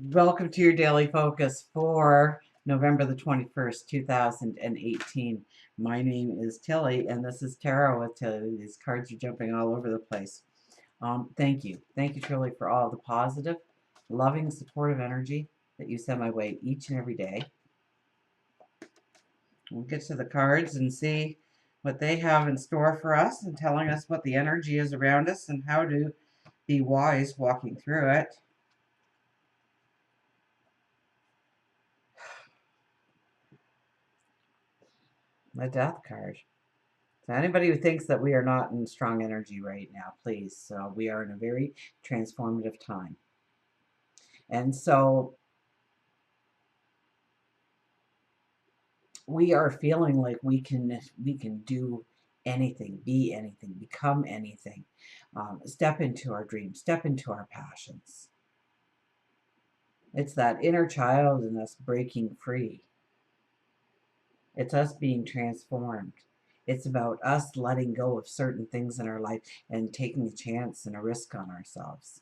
Welcome to your daily focus for November the 21st, 2018. My name is Tilly, and this is Tarot with Tilly. These cards are jumping all over the place. Thank you. Thank you, truly, for all the positive, loving, supportive energy that you send my way each and every day. We'll get to the cards and see what they have in store for us and telling us what the energy is around us and how to be wise walking through it. The Death card. So anybody who thinks that we are not in strong energy right now, please. So we are in a very transformative time. And so we are feeling like we can do anything, be anything, become anything, step into our dreams, step into our passions. It's that inner child in us breaking free. It's us being transformed. It's about us letting go of certain things in our life and taking a chance and a risk on ourselves.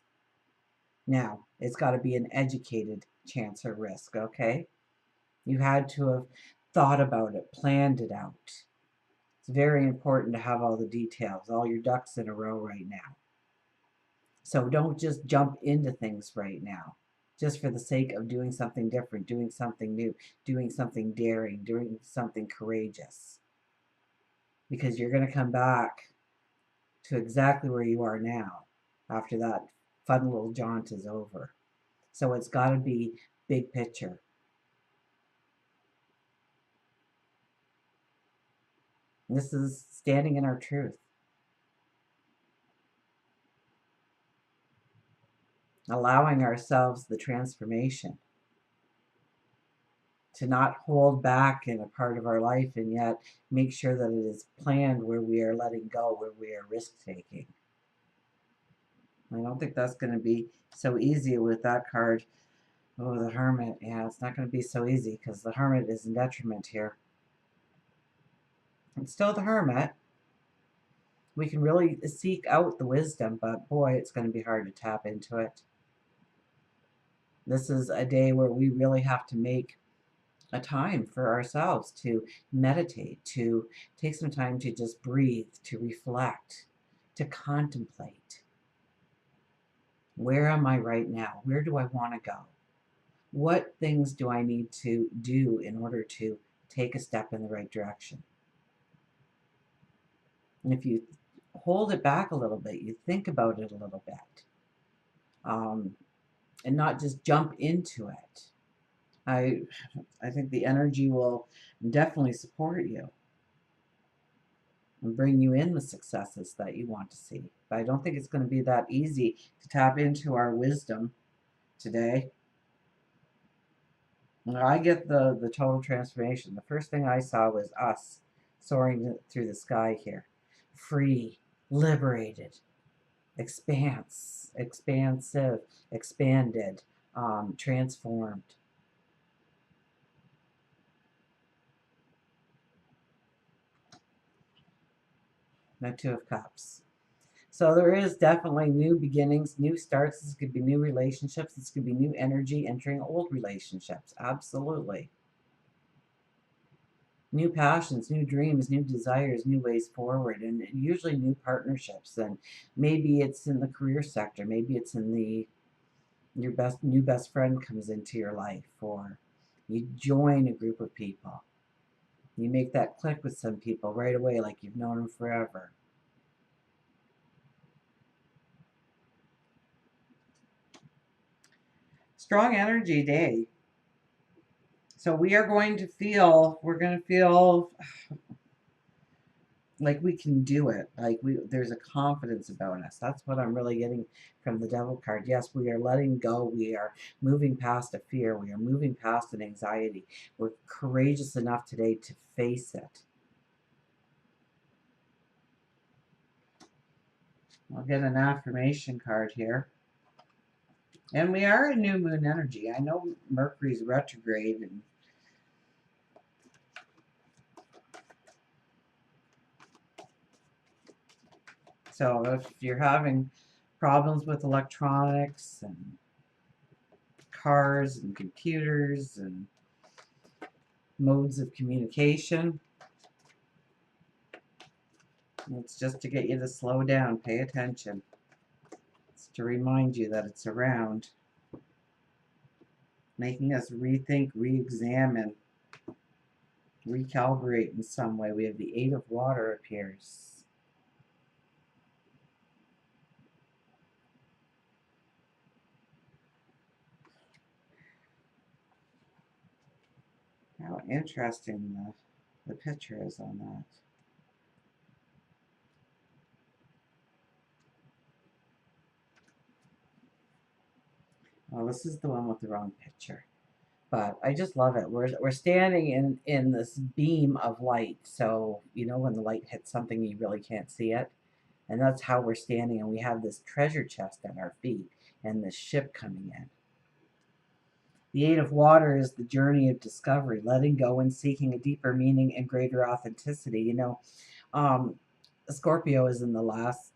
Now, it's got to be an educated chance or risk, okay? You had to have thought about it, planned it out. It's very important to have all the details, all your ducks in a row right now. So don't just jump into things right now, just for the sake of doing something different, doing something new, doing something daring, doing something courageous. Because you're going to come back to exactly where you are now after that fun little jaunt is over. So it's got to be big picture. This is standing in our truth. Allowing ourselves the transformation. To not hold back in a part of our life and yet make sure that it is planned where we are letting go, where we are risk taking. I don't think that's going to be so easy with that card. Oh, the Hermit. Yeah, it's not going to be so easy because the Hermit is in detriment here. It's still the Hermit. We can really seek out the wisdom, but boy, it's going to be hard to tap into it. This is a day where we really have to make a time for ourselves to meditate, to take some time to just breathe, to reflect, to contemplate. Where am I right now? Where do I want to go? What things do I need to do in order to take a step in the right direction? And if you hold it back a little bit, you think about it a little bit, and not just jump into it, I think the energy will definitely support you and bring you in the successes that you want to see. But I don't think it's going to be that easy to tap into our wisdom today. I get the total transformation. The first thing I saw was us soaring through the sky here. Free, liberated, expansive, expanded, transformed. The Two of Cups. So there is definitely new beginnings, new starts. This could be new relationships. This could be new energy entering old relationships. Absolutely. New passions, new dreams, new desires, new ways forward, and usually new partnerships. And maybe it's in the career sector. Maybe it's in your new best friend comes into your life, or you join a group of people. You make that click with some people right away, like you've known them forever. Strong energy day. So we're going to feel like we can do it. Like there's a confidence about us. That's what I'm really getting from the Devil card. Yes, we are letting go. We are moving past a fear. We are moving past an anxiety. We're courageous enough today to face it. I'll get an affirmation card here. And we are in new moon energy. I know Mercury's retrograde, and so if you're having problems with electronics and cars and computers and modes of communication. It's just to get you to slow down, pay attention. It's to remind you that it's around, making us rethink, re-examine, recalibrate in some way. We have the Eight of Water appears. How interesting the picture is on that. Well, this is the one with the wrong picture. But I just love it. We're standing in this beam of light. So, you know, when the light hits something, you really can't see it. And that's how we're standing. And we have this treasure chest at our feet and this ship coming in. The Eight of Water is the journey of discovery, letting go and seeking a deeper meaning and greater authenticity. You know, Scorpio is in the last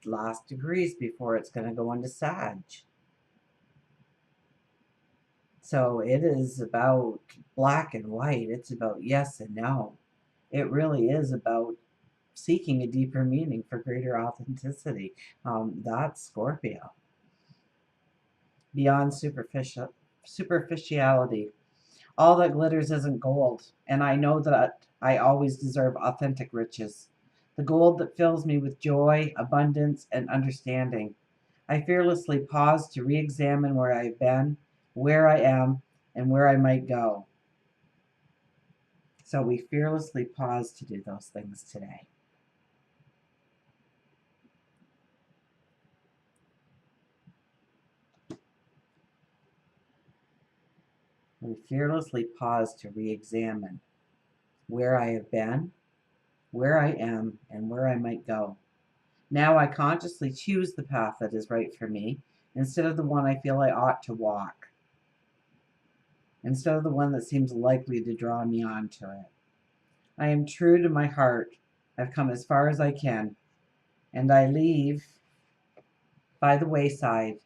degrees before it's going to go into Sag. So it is about black and white. It's about yes and no. It really is about seeking a deeper meaning for greater authenticity. That's Scorpio. Beyond superficiality. All that glitters isn't gold, and I know that I always deserve authentic riches. The gold that fills me with joy, abundance, and understanding. I fearlessly pause to re examine where I've been, where I am, and where I might go. So we fearlessly pause to do those things today. We fearlessly pause to re examine where I have been, where I am, and where I might go. Now I consciously choose the path that is right for me instead of the one I feel I ought to walk, instead of the one that seems likely to draw me onto it. I am true to my heart. I've come as far as I can, and I leave by the wayside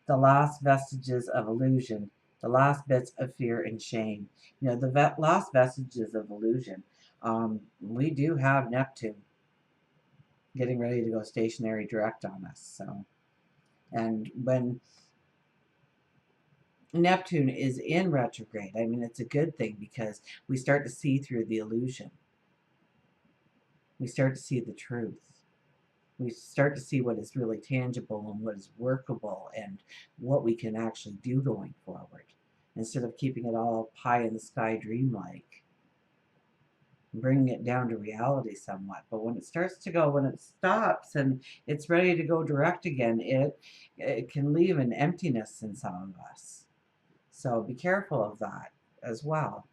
the last vestiges of illusion, the last bits of fear and shame. You know, the last vestiges of illusion. We do have Neptune getting ready to go stationary direct on us. So, and when Neptune is in retrograde, I mean, it's a good thing because we start to see through the illusion. We start to see the truth. We start to see what is really tangible and what is workable and what we can actually do going forward instead of keeping it all pie in the sky dreamlike, bringing it down to reality somewhat. But when it starts to go, when it stops and it's ready to go direct again, it can leave an emptiness in some of us. So be careful of that as well.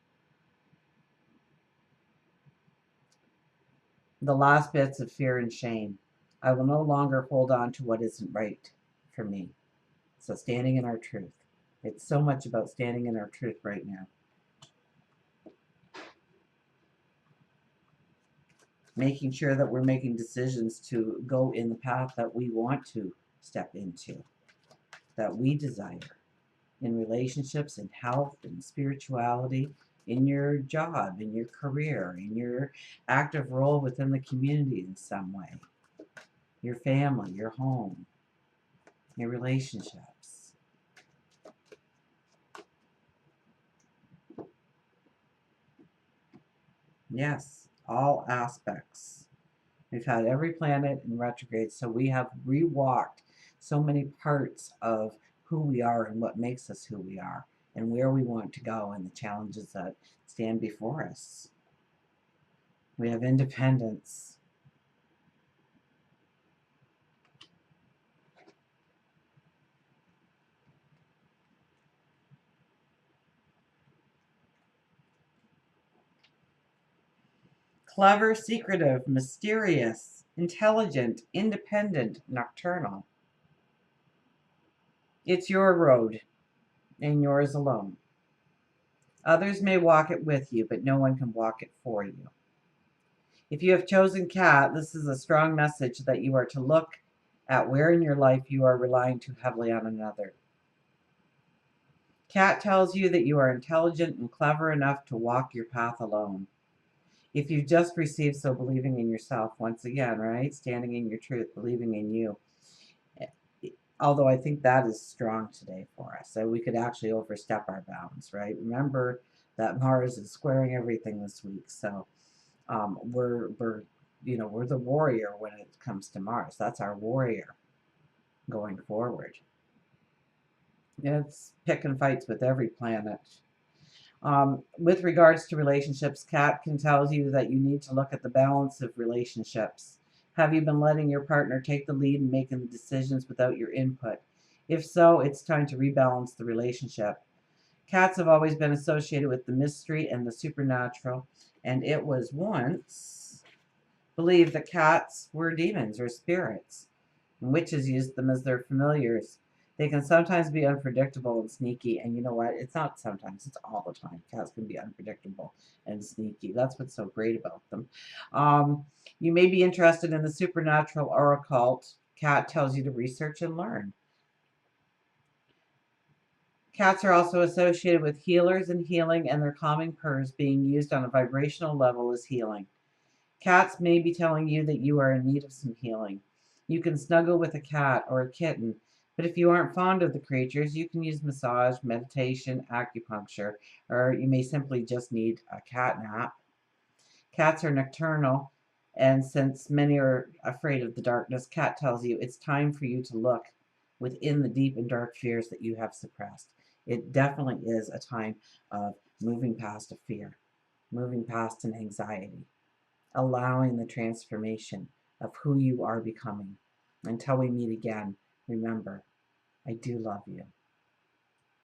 The last bits of fear and shame. I will no longer hold on to what isn't right for me. So standing in our truth. It's so much about standing in our truth right now. Making sure that we're making decisions to go in the path that we want to step into, that we desire in relationships, in health, in spirituality, in your job, in your career, in your active role within the community in some way, your family, your home, your relationships. Yes, all aspects. We've had every planet in retrograde, so we have rewalked so many parts of who we are and what makes us who we are and where we want to go and the challenges that stand before us. We have independence. Clever, secretive, mysterious, intelligent, independent, nocturnal. It's your road and yours alone. Others may walk it with you, but no one can walk it for you. If you have chosen cat, this is a strong message that you are to look at where in your life you are relying too heavily on another. Cat tells you that you are intelligent and clever enough to walk your path alone. If you've just received, so believing in yourself, once again, right? Standing in your truth, believing in you. Although I think that is strong today for us. So we could actually overstep our bounds, right? Remember that Mars is squaring everything this week. So we're the warrior when it comes to Mars. That's our warrior going forward. It's picking fights with every planet. With regards to relationships, Kat can tell you that you need to look at the balance of relationships. Have you been letting your partner take the lead in making the decisions without your input? If so, it's time to rebalance the relationship. Cats have always been associated with the mystery and the supernatural, and it was once believed that cats were demons or spirits. And witches used them as their familiars. They can sometimes be unpredictable and sneaky, and you know what? It's not sometimes, it's all the time. Cats can be unpredictable and sneaky. That's what's so great about them. You may be interested in the supernatural or occult. Cat tells you to research and learn. Cats are also associated with healers and healing, and their calming purrs being used on a vibrational level as healing. Cats may be telling you that you are in need of some healing. You can snuggle with a cat or a kitten, but if you aren't fond of the creatures, you can use massage, meditation, acupuncture, or you may simply just need a cat nap. Cats are nocturnal, and since many are afraid of the darkness, Cat tells you it's time for you to look within the deep and dark fears that you have suppressed. It definitely is a time of moving past a fear, moving past an anxiety, allowing the transformation of who you are becoming. Until we meet again, remember, I do love you.